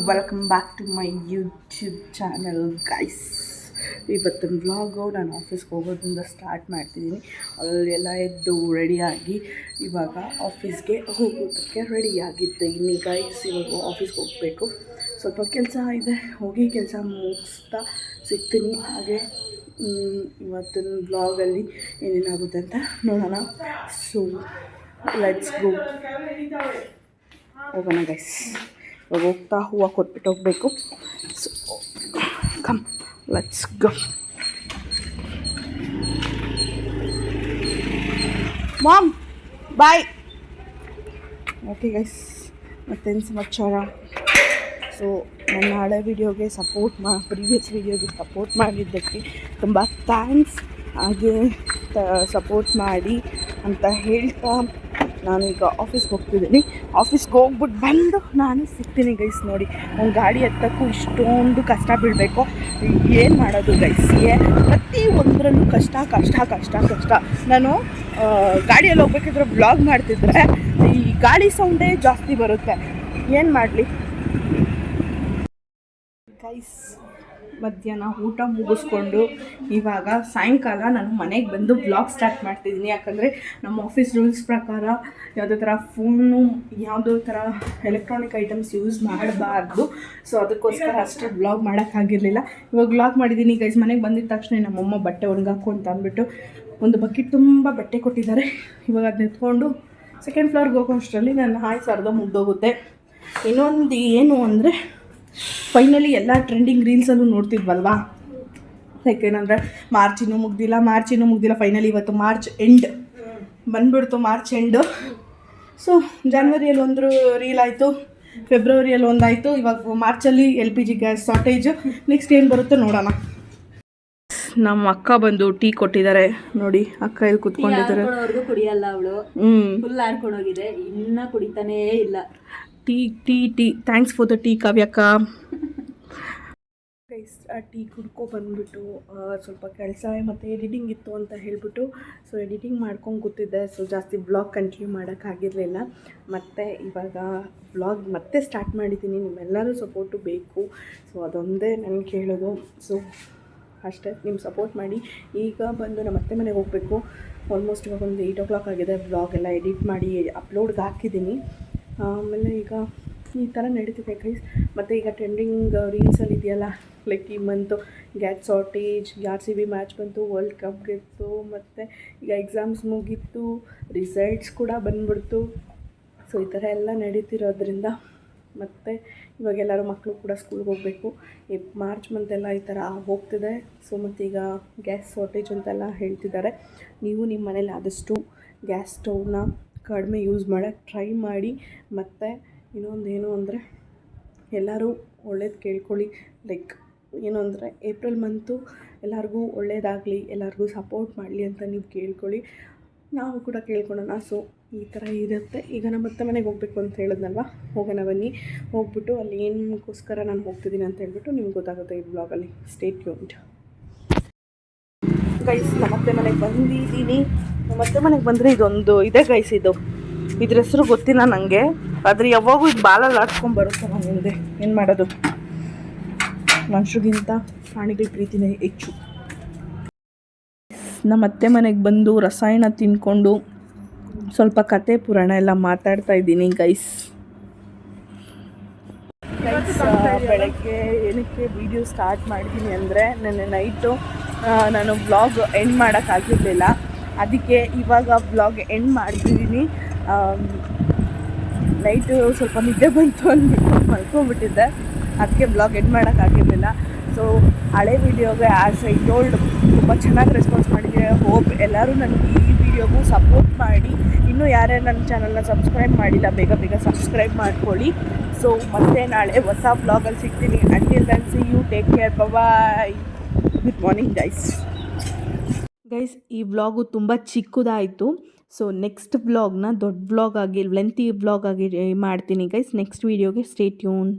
Welcome back to my YouTube channel guys. ಇವತ್ತಿನ vlog ನಾನು ಆಫೀಸ್ಗೆ ಹೋಗೋದ್ರಿಂದ ಸ್ಟಾರ್ಟ್ ಮಾಡ್ತಿದ್ದೀನಿ. ಅಲ್ಲೆಲ್ಲ ಎದ್ದು ರೆಡಿಯಾಗಿ ಇವಾಗ ಆಫೀಸ್ಗೆ ಹೋಗೋದಕ್ಕೆ ರೆಡಿಯಾಗಿದ್ದೀನಿ ಗೈಸ್. ಇವಾಗ ಆಫೀಸ್ಗೆ ಹೋಗಬೇಕು, ಸ್ವಲ್ಪ ಕೆಲಸ ಇದೆ, ಹೋಗಿ ಕೆಲಸ ಮುಗಿಸ್ತಾ ಸಿಗ್ತೀನಿ. ಹಾಗೆ ಇವತ್ತಿನ ವ್ಲಾಗಲ್ಲಿ ಏನೇನಾಗುತ್ತೆ ಅಂತ ನೋಡೋಣ. ಸೊ ಲೆಟ್ಸ್ ಗೋ, ಹೋಗೋಣ ಗೈಸ್. ಇವಾಗ ಹೋಗ್ತಾ ಹೂವು ಕೊಟ್ಬಿಟ್ಟು ಹೋಗಬೇಕು. So come let's go. Mom bye. Okay guys, ಮತ್ತೇನು ಸಮಾಚಾರ? ಸೊ ನನ್ನ ಹಳೆ ವೀಡಿಯೋಗೆ ಪ್ರೀವಿಯಸ್ ವೀಡಿಯೋಗೆ ಸಪೋರ್ಟ್ ಮಾಡಿದ್ದಕ್ಕೆ ತುಂಬ ಥ್ಯಾಂಕ್ಸ್. ಹಾಗೆ ಸಪೋರ್ಟ್ ಮಾಡಿ ಅಂತ ಹೇಳ್ತಾ ನಾನೀಗ ಆಫೀಸ್ಗೆ ಹೋಗ್ತಿದ್ದೀನಿ. ಆಫೀಸ್ಗೆ ಹೋಗ್ಬಿಟ್ಟು ಬಂದು ನಾನು ಸಿಗ್ತೀನಿ ಗೈಸ್. ನೋಡಿ, ಒಂದು ಗಾಡಿ ಹತ್ತಕ್ಕೂ ಇಷ್ಟೊಂದು ಕಷ್ಟ ಬೀಳಬೇಕು. ಏನು ಮಾಡೋದು ಗೈಸ್? ಪ್ರತಿ ಒಂದರಲ್ಲೂ ಕಷ್ಟ ಕಷ್ಟ ಕಷ್ಟ ಕಷ್ಟ. ನಾನು ಗಾಡಿಯಲ್ಲಿ ಹೋಗ್ಬೇಕಿದ್ರೆ ಬ್ಲಾಗ್ ಮಾಡ್ತಿದ್ರೆ ಈ ಗಾಡಿ ಸೌಂಡೇ ಜಾಸ್ತಿ ಬರುತ್ತೆ. ಏನು ಮಾಡಲಿ ಗೈಸ್? ಮಧ್ಯಾಹ್ನ ಊಟ ಮುಗಿಸ್ಕೊಂಡು ಇವಾಗ ಸಾಯಂಕಾಲ ನಾನು ಮನೆಗೆ ಬಂದು ಬ್ಲಾಗ್ ಸ್ಟಾರ್ಟ್ ಮಾಡ್ತಿದ್ದೀನಿ. ಯಾಕಂದರೆ ನಮ್ಮ ಆಫೀಸ್ ರೂಲ್ಸ್ ಪ್ರಕಾರ ಯಾವುದೇ ಥರ ಫೋನು, ಯಾವುದೋ ಥರ ಎಲೆಕ್ಟ್ರಾನಿಕ್ ಐಟಮ್ಸ್ ಯೂಸ್ ಮಾಡಬಾರ್ದು. ಸೊ ಅದಕ್ಕೋಸ್ಕರ ಅಷ್ಟೇ ಬ್ಲಾಗ್ ಮಾಡೋಕ್ಕಾಗಿರಲಿಲ್ಲ. ಇವಾಗ ಬ್ಲಾಗ್ ಮಾಡಿದ್ದೀನಿ ಗೈಸ್. ಮನೆಗೆ ಬಂದಿದ್ದ ತಕ್ಷಣ ನಮ್ಮಮ್ಮ ಬಟ್ಟೆ ಒಣಗಾಕು ಅಂತ ಅಂದ್ಬಿಟ್ಟು ಒಂದು ಬಕೆಟ್ ತುಂಬ ಬಟ್ಟೆ ಕೊಟ್ಟಿದ್ದಾರೆ. ಇವಾಗ ಅದನ್ನ ಎತ್ಕೊಂಡು ಸೆಕೆಂಡ್ ಫ್ಲೋರ್ಗೆ ಹೋಗೋ ಅಷ್ಟರಲ್ಲಿ ನನ್ನ ಹಾಯ್ಸ್ ಅರ್ಧ ಮುಗ್ದೋಗುತ್ತೆ. ಇನ್ನೊಂದು ಏನು ಅಂದರೆ, ಫೈನಲಿ ಎಲ್ಲ ಟ್ರೆಂಡಿಂಗ್ ರೀಲ್ಸಲ್ಲೂ ನೋಡ್ತಿದ್ವಲ್ವಾ, ಲೈಕ್ ಏನಂದರೆ ಮಾರ್ಚಿನೂ ಮುಗ್ದಿಲ್ಲ. ಫೈನಲಿ ಇವತ್ತು ಮಾರ್ಚ್ ಎಂಡ್ ಬಂದುಬಿಡ್ತು. March end. ಸೊ ಜಾನ್ವರಿಯಲ್ಲಿ ಒಂದು ರೀಲ್ ಆಯಿತು, ಫೆಬ್ರವರಿಯಲ್ಲಿ ಒಂದಾಯಿತು, ಇವಾಗ ಮಾರ್ಚಲ್ಲಿ LPG ಗ್ಯಾಸ್ ಶಾರ್ಟೇಜು. ನೆಕ್ಸ್ಟ್ ಏನು ಬರುತ್ತೋ ನೋಡೋಣ. ನಮ್ಮ ಅಕ್ಕ ಬಂದು ಟೀ ಕೊಟ್ಟಿದ್ದಾರೆ ನೋಡಿ. ಅಕ್ಕ ಇಲ್ಲಿ ಕುತ್ಕೊಂಡಿದ್ದಾರೆ. ಕುಡಿಯಲ್ಲ ಅವಳು, ಫುಲ್ ಆಡ್ಕೊಂಡೋಗಿದೆ, ಇನ್ನೂ ಕುಡಿತಾನೇ ಇಲ್ಲ. Tea thanks for the tea ಕಾವ್ಯಕ್ಕ. ಗೈಸ್, ಆ ಟೀ ಕುಡ್ಕೊ ಬಂದುಬಿಟ್ಟು ಸ್ವಲ್ಪ ಕೆಲಸ ಮತ್ತು ಎಡಿಟಿಂಗ್ ಇತ್ತು ಅಂತ ಹೇಳಿಬಿಟ್ಟು ಸೊ ಎಡಿಟಿಂಗ್ ಮಾಡ್ಕೊಂಡು ಕೂತಿದ್ದೆ. ಸೊ ಜಾಸ್ತಿ ಬ್ಲಾಗ್ ಕಂಟಿನ್ಯೂ ಮಾಡೋಕ್ಕಾಗಿರಲಿಲ್ಲ. ಮತ್ತು ಇವಾಗ ಬ್ಲಾಗ್ ಮತ್ತೆ ಸ್ಟಾರ್ಟ್ ಮಾಡಿದ್ದೀನಿ. ನಿಮ್ಮೆಲ್ಲರೂ ಸಪೋರ್ಟು ಬೇಕು. ಸೊ ಅದೊಂದೇ ನನಗೆ ಹೇಳೋದು. ಸೊ ಅಷ್ಟೇ, ನಿಮ್ಮ ಸಪೋರ್ಟ್ ಮಾಡಿ. ಈಗ ಬಂದು ನಮ್ಮ ಅತ್ತೆ ಮನೆಗೆ ಹೋಗಬೇಕು. ಆಲ್ಮೋಸ್ಟ್ ಇವಾಗ ಒಂದು 8 o'clock ಆಗಿದೆ. ಬ್ಲಾಗ್ ಎಲ್ಲ ಎಡಿಟ್ ಮಾಡಿ ಅಪ್ಲೋಡ್ಗೆ ಹಾಕಿದ್ದೀನಿ. ಆಮೇಲೆ ಈಗ ಈ ಥರ ನಡೀತಿದೆ ಗೈಸ್. ಮತ್ತು ಈಗ ಟ್ರೆಂಡಿಂಗ್ ರೀಲ್ಸಲ್ಲಿ ಇದೆಯಲ್ಲ, ಲೈಕ್ ಈ month gas shortage, RCB match ಬಂತು, ವರ್ಲ್ಡ್ ಕಪ್ ಗೆತ್ತು, ಮತ್ತು ಈಗ ಎಕ್ಸಾಮ್ಸ್ ಮುಗೀತು, ರಿಸಲ್ಟ್ಸ್ ಕೂಡ ಬಂದ್ಬಿಡ್ತು. ಸೊ ಈ ಥರ ಎಲ್ಲ ನಡೀತಿರೋದ್ರಿಂದ ಮತ್ತು ಇವಾಗೆಲ್ಲರೂ ಮಕ್ಕಳು ಕೂಡ ಸ್ಕೂಲ್ಗೆ ಹೋಗಬೇಕು. ಈ ಮಾರ್ಚ್ ಮಂತೆಲ್ಲ ಈ ಥರ ಹೋಗ್ತಿದೆ. ಸೊ ಮತ್ತೀಗ ಗ್ಯಾಸ್ ಶಾರ್ಟೇಜ್ ಅಂತೆಲ್ಲ ಹೇಳ್ತಿದ್ದಾರೆ. ನೀವು ನಿಮ್ಮ ಮನೇಲಿ ಆದಷ್ಟು ಗ್ಯಾಸ್ ಸ್ಟವ್ನ ಕಡಿಮೆ ಯೂಸ್ ಮಾಡೋಕ್ಕೆ ಟ್ರೈ ಮಾಡಿ. ಮತ್ತು ಇನ್ನೊಂದೇನು ಅಂದರೆ, ಎಲ್ಲರೂ ಒಳ್ಳೇದು ಕೇಳ್ಕೊಳ್ಳಿ. ಲೈಕ್ ಏನು ಅಂದರೆ, ಏಪ್ರಿಲ್ ಮಂತು ಎಲ್ಲರಿಗೂ ಒಳ್ಳೇದಾಗಲಿ, ಎಲ್ಲರಿಗೂ ಸಪೋರ್ಟ್ ಮಾಡಲಿ ಅಂತ ನೀವು ಕೇಳ್ಕೊಳ್ಳಿ. ನಾವು ಕೂಡ ಕೇಳ್ಕೊಳ್ಳೋಣ. ಸೊ ಈ ಥರ ಇರುತ್ತೆ. ಈಗ ನಮ್ಮ ಅತ್ತೆ ಮನೆಗೆ ಹೋಗಬೇಕು ಅಂತ ಹೇಳಿದ್ನಲ್ವ, ಹೋಗೋಣ ಬನ್ನಿ. ಹೋಗ್ಬಿಟ್ಟು ಅಲ್ಲಿ ಏನಕ್ಕೋಸ್ಕರ ನಾನು ಹೋಗ್ತಿದ್ದೀನಿ ಅಂತ ಹೇಳ್ಬಿಟ್ಟು ನಿಮ್ಗೆ ಗೊತ್ತಾಗುತ್ತೆ ಈ ಬ್ಲಾಗಲ್ಲಿ. Stay tuned guys. ನಮ್ಮ ಅತ್ತೆ ಮನೆಗೆ ಬಂದಿದ್ದೀನಿ. ನಮ್ಮ ಅತ್ತೆ ಮನೆಗೆ ಬಂದರೆ ಇದೊಂದು ಇದೆ ಗೈಸ್. ಇದ್ರ ಹೆಸರು ಗೊತ್ತಿಲ್ಲ ನನಗೆ, ಆದರೆ ಯಾವಾಗೂ ಇದು ಬಾಲಲ್ಲಿ ಆಡ್ಸ್ಕೊಂಡ್ಬರುತ್ತೆ ನನ್ನ ಹಿಂದೆ. ಏನು ಮಾಡೋದು, ಮನುಷ್ಯರಿಗಿಂತ ಪ್ರಾಣಿಗಳ ಪ್ರೀತಿನೇ ಹೆಚ್ಚು. ನಮ್ಮ ಅತ್ತೆ ಮನೆಗೆ ಬಂದು ರಸಾಯನ ತಿನ್ಕೊಂಡು ಸ್ವಲ್ಪ ಕತೆ ಪುರಾಣ ಎಲ್ಲ ಮಾತಾಡ್ತಾ ಇದ್ದೀನಿ ಗೈಸ್. ಬೆಳಗ್ಗೆ ಏನಕ್ಕೆ ವಿಡಿಯೋ ಸ್ಟಾರ್ಟ್ ಮಾಡಿದ್ದೀನಿ ಅಂದರೆ, ನೆನ್ನೆ ನೈಟು ನಾನು ಬ್ಲಾಗ್ ಎಂಡ್ ಮಾಡೋಕ್ಕಾಗಿರಲಿಲ್ಲ. ಅದಕ್ಕೆ ಇವಾಗ ಬ್ಲಾಗ್ ಎಂಡ್ ಮಾಡಿದ್ದೀನಿ. ನೈಟು ಸ್ವಲ್ಪ ನಿದ್ದೆ ಬಂತು ಅಂದ್ಬಿಟ್ಟು ಮಲ್ಕೊಂಡ್ಬಿಟ್ಟಿದ್ದೆ. ಅದಕ್ಕೆ ಬ್ಲಾಗ್ ಎಂಡ್ ಮಾಡೋಕ್ಕಾಗಿರಲಿಲ್ಲ. ಸೊ ಹಳೆ ವೀಡಿಯೋಗೆ ಆ್ಯಸ್ ಐ ಟೋಲ್ಡ್ ತುಂಬ ಚೆನ್ನಾಗಿ ರೆಸ್ಪಾನ್ಸ್ ಮಾಡಿದ್ದೀವಿ. ಹೋಪ್ ಎಲ್ಲರೂ ನನಗೆ ಈ ವಿಡಿಯೋಗೂ ಸಪೋರ್ಟ್ ಮಾಡಿ. ಇನ್ನೂ ಯಾರ್ಯಾರು ನನ್ನ ಚಾನಲ್ನ ಸಬ್ಸ್ಕ್ರೈಬ್ ಮಾಡಿಲ್ಲ, ಬೇಗ ಸಬ್ಸ್ಕ್ರೈಬ್ ಮಾಡ್ಕೊಳ್ಳಿ. ಸೊ ಮತ್ತೆ ನಾಳೆ ಹೊಸ ಬ್ಲಾಗಲ್ಲಿ ಸಿಗ್ತೀನಿ. Until then see you, take care, bye. Good morning guys. ಈ ವ್ಲಾಗು ತುಂಬ ಚಿಕ್ಕದಾಯಿತು. ಸೊ ನೆಕ್ಸ್ಟ್ ವ್ಲಾಗ್ನ ದೊಡ್ಡ ವ್ಲಾಗ್ ಆಗಿ, ಲೆಂತಿ ವ್ಲಾಗ್ ಆಗಿ ಮಾಡ್ತೀನಿ ಗೈಸ್. ನೆಕ್ಸ್ಟ್ ವೀಡಿಯೋಗೆ ಸ್ಟೇ ಟ್ಯೂನ್.